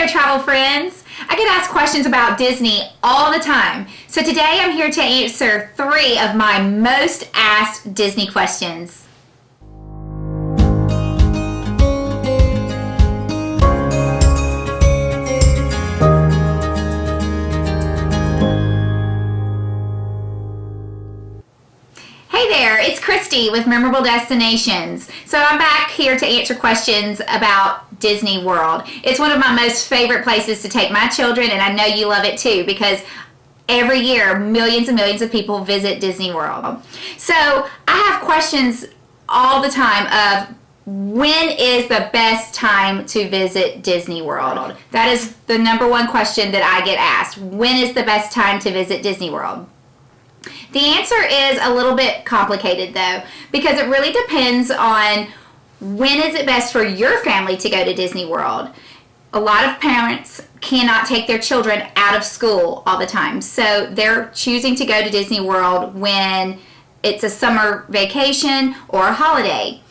there, travel friends. I get asked questions about Disney all the time. So today I'm here to answer 3 of my most asked Disney questions. Hey there, it's Krystie with Memorable Destinations. So I'm back here to answer questions about Disney World. It's one of my most favorite places to take my children, and I know you love it too because every year millions and millions of people visit Disney World. So I have questions all the time of when is the best time to visit Disney World? That is the number one question that I get asked. When is the best time to visit Disney World? The answer is a little bit complicated though, because it really depends on when is it best for your family to go to Disney World. A lot of parents cannot take their children out of school all the time, so they're choosing to go to Disney World when it's a summer vacation or a holiday.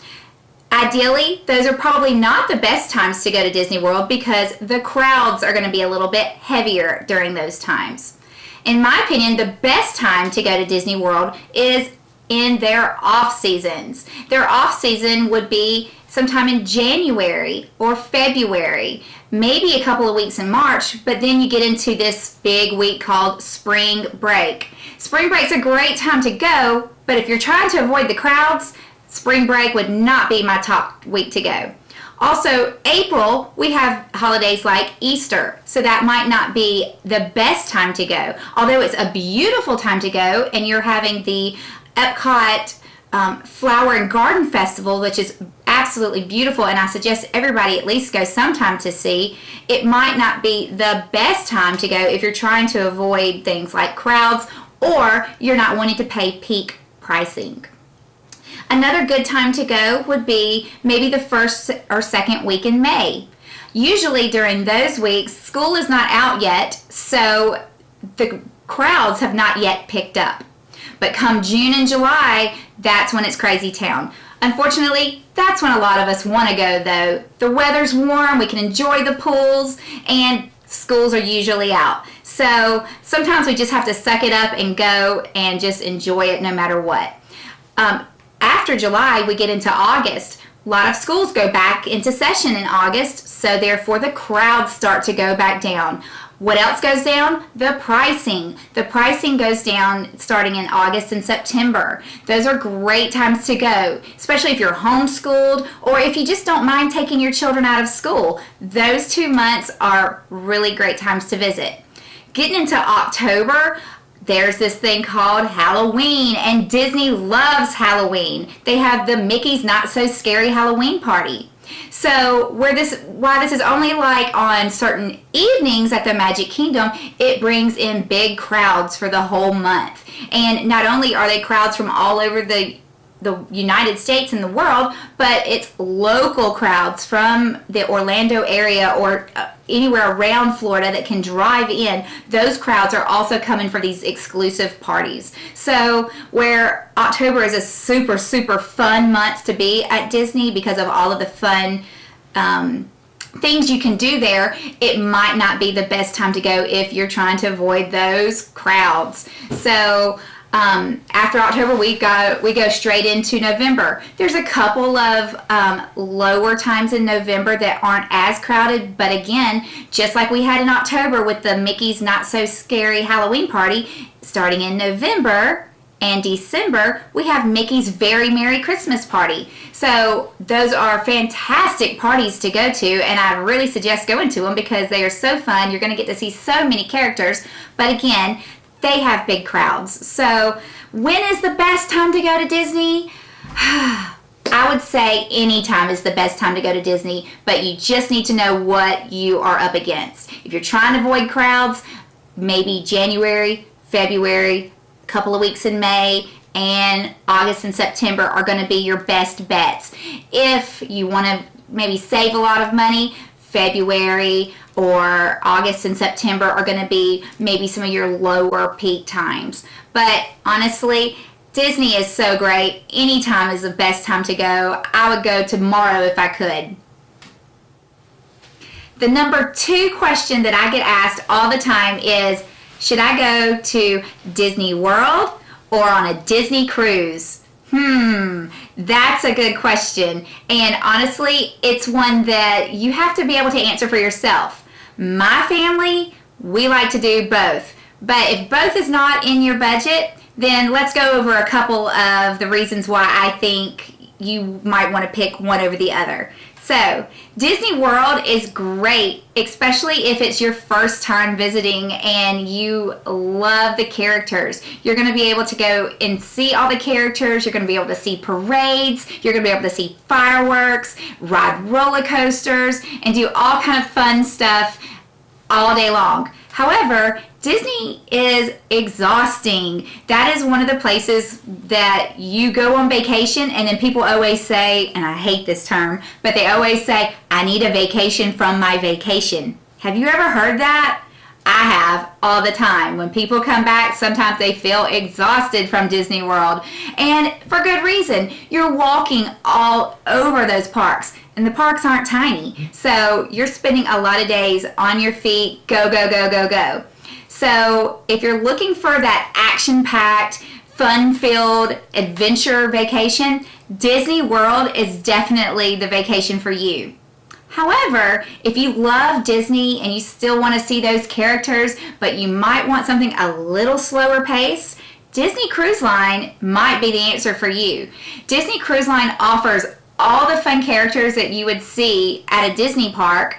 Ideally, those are probably not the best times to go to Disney World because the crowds are going to be a little bit heavier during those times. In my opinion, the best time to go to Disney World is in their off seasons. Their off season would be sometime in January or February, maybe a couple of weeks in March, but then you get into this big week called spring break. Spring break's a great time to go, but if you're trying to avoid the crowds, spring break would not be my top week to go. Also, April, we have holidays like Easter, so that might not be the best time to go. Although it's a beautiful time to go, and you're having the Epcot Flower and Garden Festival, which is absolutely beautiful, and I suggest everybody at least go sometime to see. It might not be the best time to go if you're trying to avoid things like crowds or you're not wanting to pay peak pricing. Another good time to go would be maybe the first or second week in May. Usually during those weeks, school is not out yet, so the crowds have not yet picked up. But come June and July, that's when it's crazy town. Unfortunately, that's when a lot of us want to go though. The weather's warm, we can enjoy the pools, and schools are usually out. So sometimes we just have to suck it up and go and just enjoy it no matter what. After July, we get into August. A lot of schools go back into session in August, so therefore the crowds start to go back down. What else goes down? The pricing. The pricing goes down starting in August and September. Those are great times to go, especially if you're homeschooled or if you just don't mind taking your children out of school. Those 2 months are really great times to visit. Getting into October, there's this thing called Halloween, and Disney loves Halloween. They have the Mickey's Not So Scary Halloween Party. So why this is only like on certain evenings at the Magic Kingdom, it brings in big crowds for the whole month. And not only are they crowds from all over the United States and the world, but it's local crowds from the Orlando area or anywhere around Florida that can drive in. Those crowds are also coming for these exclusive parties. So where October is a super, super fun month to be at Disney because of all of the fun things you can do there, it might not be the best time to go if you're trying to avoid those crowds. So after October, we go straight into November. There's a couple of lower times in November that aren't as crowded, but again, just like we had in October with the Mickey's Not So Scary Halloween Party, starting in November and December, we have Mickey's Very Merry Christmas Party. So those are fantastic parties to go to, and I really suggest going to them because they are so fun. You're going to get to see so many characters, but again, they have big crowds. So when is the best time to go to Disney? I would say any time is the best time to go to Disney, but you just need to know what you are up against. If you're trying to avoid crowds, maybe January, February, a couple of weeks in May, and August and September are going to be your best bets. If you want to maybe save a lot of money, February or August and September are going to be maybe some of your lower peak times. But honestly, Disney is so great. Any time is the best time to go. I would go tomorrow if I could. The number 2 question that I get asked all the time is, should I go to Disney World or on a Disney cruise? That's a good question. And honestly, it's one that you have to be able to answer for yourself. My family, we like to do both. But if both is not in your budget, then let's go over a couple of the reasons why I think you might want to pick one over the other. So, Disney World is great, especially if it's your first time visiting and you love the characters. You're going to be able to go and see all the characters. You're going to be able to see parades. You're going to be able to see fireworks, ride roller coasters, and do all kind of fun stuff all day long. However, Disney is exhausting. That is one of the places that you go on vacation and then people always say, and I hate this term, but they always say, I need a vacation from my vacation. Have you ever heard that? I have all the time. When people come back, sometimes they feel exhausted from Disney World. And for good reason. You're walking all over those parks. And the parks aren't tiny. So you're spending a lot of days on your feet. Go, go, go, go, go. So if you're looking for that action-packed, fun-filled adventure vacation, Disney World is definitely the vacation for you. However, if you love Disney and you still want to see those characters, but you might want something a little slower pace, Disney Cruise Line might be the answer for you. Disney Cruise Line offers all the fun characters that you would see at a Disney park,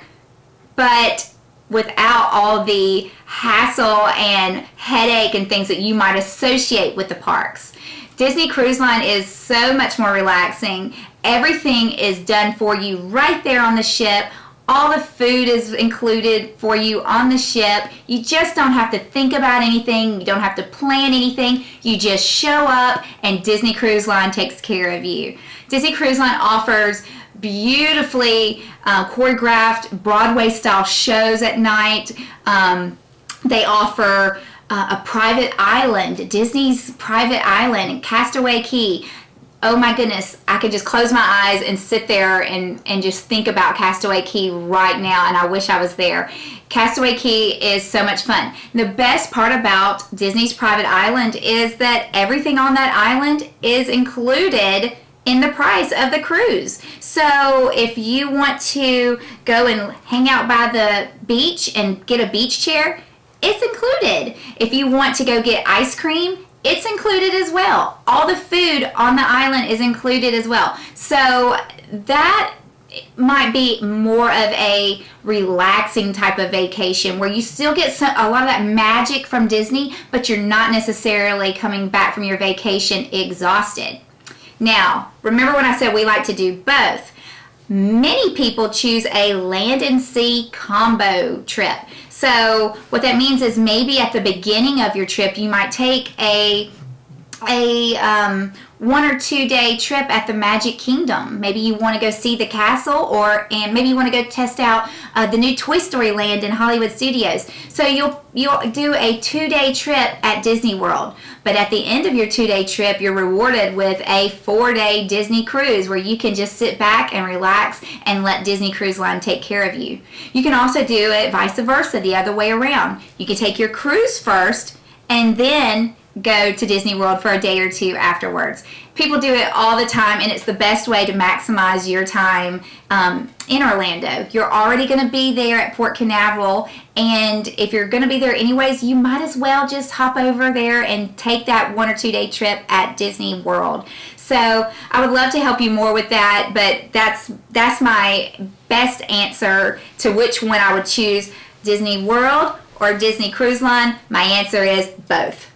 but without all the hassle and headache and things that you might associate with the parks. Disney Cruise Line is so much more relaxing. Everything is done for you right there on the ship. All the food is included for you on the ship. You just don't have to think about anything. You don't have to plan anything. You just show up and Disney Cruise Line takes care of you. Disney Cruise Line offers beautifully choreographed Broadway-style shows at night. They offer a private island, Disney's private island, Castaway Cay. Oh my goodness, I could just close my eyes and sit there and just think about Castaway Cay right now, and I wish I was there. Castaway Cay is so much fun. The best part about Disney's private island is that everything on that island is included in the price of the cruise. So if you want to go and hang out by the beach and get a beach chair, it's included. If you want to go get ice cream, it's included as well. All the food on the island is included as well. So that might be more of a relaxing type of vacation where you still get a lot of that magic from Disney, but you're not necessarily coming back from your vacation exhausted. Now, remember when I said we like to do both? Many people choose a land and sea combo trip. So what that means is maybe at the beginning of your trip, you might take a 1 or 2 day trip at the Magic Kingdom. Maybe you want to go see the castle, and maybe you want to go test out the new Toy Story Land in Hollywood Studios. So you'll do a 2-day trip at Disney World. But at the end of your 2-day trip, you're rewarded with a 4-day Disney cruise where you can just sit back and relax and let Disney Cruise Line take care of you. You can also do it vice versa, the other way around. You can take your cruise first and then go to Disney World for a day or two afterwards. People do it all the time, and it's the best way to maximize your time in Orlando. You're already going to be there at Port Canaveral, and if you're going to be there anyways, you might as well just hop over there and take that 1 or 2 day trip at Disney World. So I would love to help you more with that, but that's my best answer to which one I would choose, Disney World or Disney Cruise Line. My answer is both.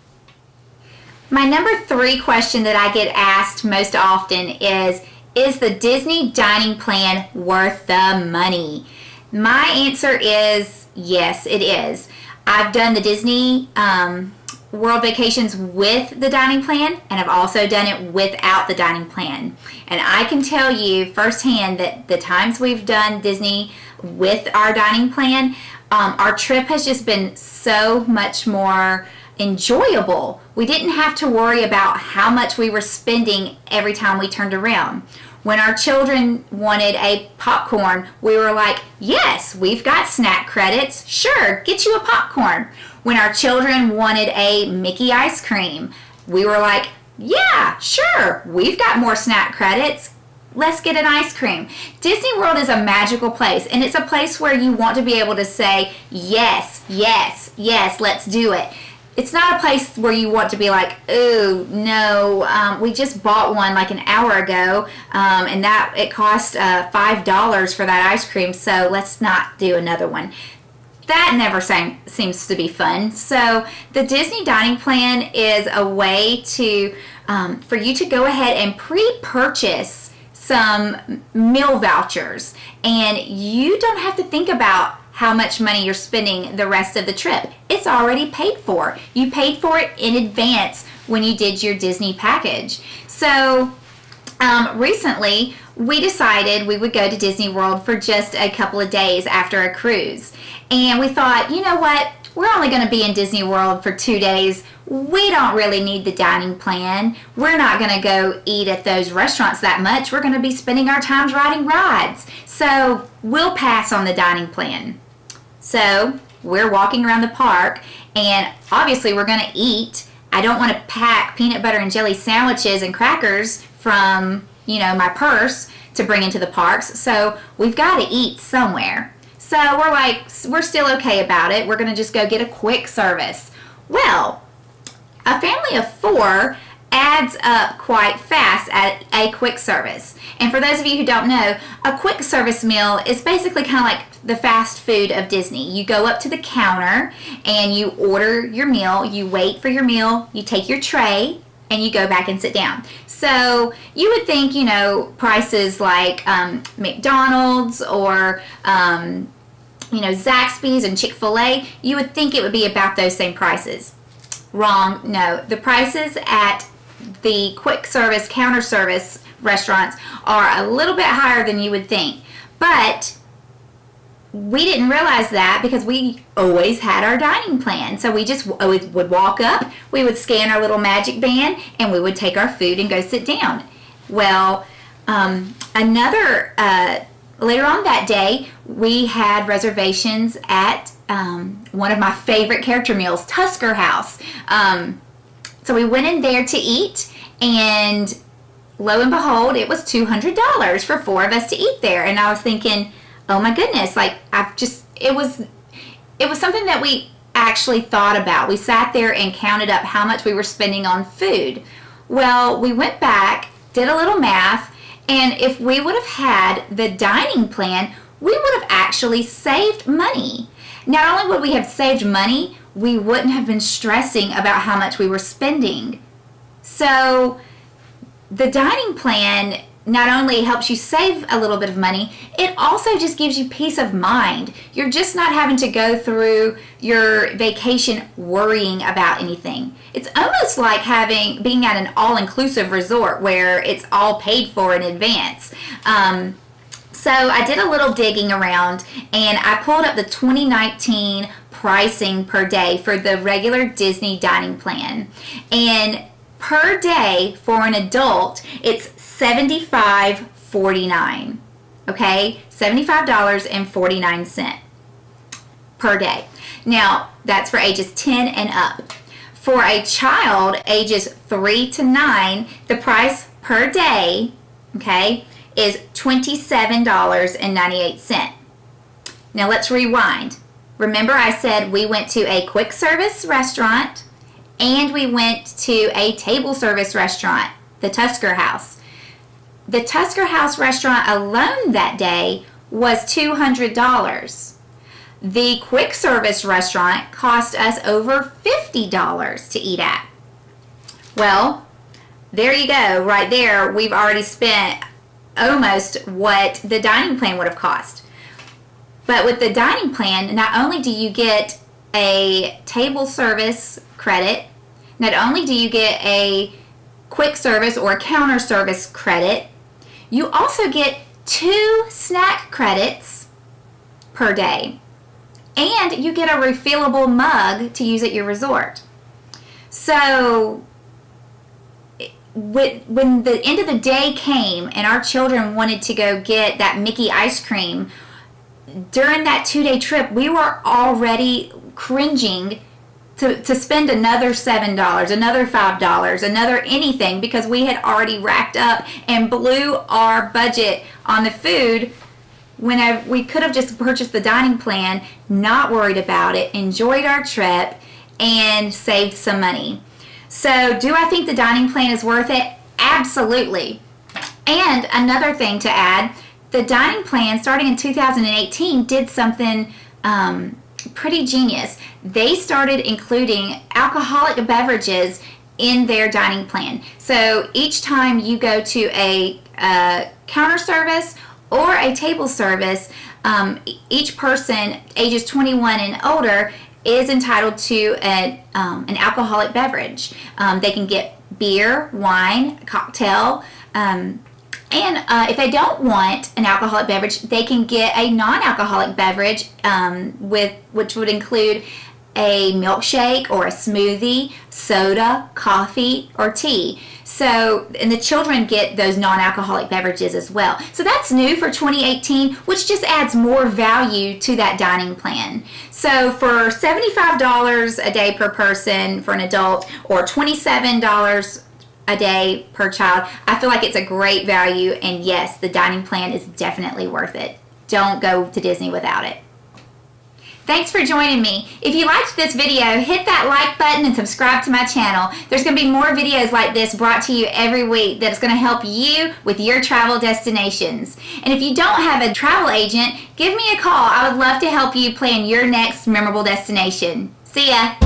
My number 3 question that I get asked most often is the Disney dining plan worth the money? My answer is yes, it is. I've done the Disney World vacations with the dining plan, and I've also done it without the dining plan. And I can tell you firsthand that the times we've done Disney with our dining plan, our trip has just been so much more enjoyable. We didn't have to worry about how much we were spending every time we turned around. When our children wanted a popcorn, we were like, yes, we've got snack credits. Sure, get you a popcorn. When our children wanted a Mickey ice cream, we were like, yeah, sure, we've got more snack credits. Let's get an ice cream. Disney World is a magical place, and it's a place where you want to be able to say, yes, yes, yes, let's do it. It's not a place where you want to be like, oh, no, we just bought one like an hour ago, and that it cost $5 for that ice cream, so let's not do another one. That never seems to be fun. So the Disney dining plan is a way to for you to go ahead and pre-purchase some meal vouchers, and you don't have to think about how much money you're spending the rest of the trip. It's already paid for. You paid for it in advance when you did your Disney package. So recently we decided we would go to Disney World for just a couple of days after a cruise. And we thought, you know what? We're only going to be in Disney World for 2 days. We don't really need the dining plan. We're not going to go eat at those restaurants that much. We're going to be spending our times riding rides. So we'll pass on the dining plan. So we're walking around the park, and obviously we're going to eat. I don't want to pack peanut butter and jelly sandwiches and crackers from, my purse to bring into the parks. So we've got to eat somewhere. So we're still okay about it. We're going to just go get a quick service. Well, a family of 4 adds up quite fast at a quick service. And for those of you who don't know, a quick service meal is basically kind of like the fast food of Disney. You go up to the counter and you order your meal, you wait for your meal, you take your tray, and you go back and sit down. So you would think, prices like McDonald's or Zaxby's and Chick-fil-A, you would think it would be about those same prices. Wrong. No. The prices at the quick service, counter service restaurants are a little bit higher than you would think. But we didn't realize that because we always had our dining plan. So we just would walk up, we would scan our little magic band, and we would take our food and go sit down. Well, later on that day, we had reservations at one of my favorite character meals, Tusker House. So we went in there to eat, and lo and behold, it was $200 for 4 of us to eat there. And I was thinking, oh my goodness, it was something that we actually thought about. We sat there and counted up how much we were spending on food. Well, we went back, did a little math, and if we would have had the dining plan, we would have actually saved money. Not only would we have saved money, we wouldn't have been stressing about how much we were spending. So the dining plan not only helps you save a little bit of money, it also just gives you peace of mind. You're just not having to go through your vacation worrying about anything. It's almost like being at an all-inclusive resort where it's all paid for in advance. So I did a little digging around, and I pulled up the 2019 pricing per day for the regular Disney dining plan. And per day for an adult, it's $75.49. Okay, $75.49 per day. Now, that's for ages 10 and up. For a child ages 3 to 9, the price per day, okay, is $27.98. Now let's rewind. Remember I said we went to a quick service restaurant and we went to a table service restaurant, the Tusker House. The Tusker House restaurant alone that day was $200. The quick service restaurant cost us over $50 to eat at. Well, there you go. Right there, we've already spent almost what the dining plan would have cost. But with the dining plan, not only do you get a table service credit, not only do you get a quick service or a counter service credit, you also get 2 snack credits per day. And you get a refillable mug to use at your resort. So when the end of the day came and our children wanted to go get that Mickey ice cream, during that 2-day trip, we were already cringing to spend another $7, another $5, another anything, because we had already racked up and blew our budget on the food when we could have just purchased the dining plan, not worried about it, enjoyed our trip, and saved some money. So do I think the dining plan is worth it? Absolutely. And another thing to add, the dining plan starting in 2018 did something pretty genius. They started including alcoholic beverages in their dining plan. So each time you go to a counter service or a table service, each person ages 21 and older is entitled to an alcoholic beverage. They can get beer, wine, cocktail, and if they don't want an alcoholic beverage, they can get a non-alcoholic beverage, which would include a milkshake or a smoothie, soda, coffee, or tea. So, and the children get those non-alcoholic beverages as well. So that's new for 2018, which just adds more value to that dining plan. So for $75 a day per person for an adult, or $27 a day per child, I feel like it's a great value, and yes, the dining plan is definitely worth it. Don't go to Disney without it. Thanks for joining me. If you liked this video, hit that like button and subscribe to my channel. There's going to be more videos like this brought to you every week that's going to help you with your travel destinations. And if you don't have a travel agent, give me a call. I would love to help you plan your next memorable destination. See ya!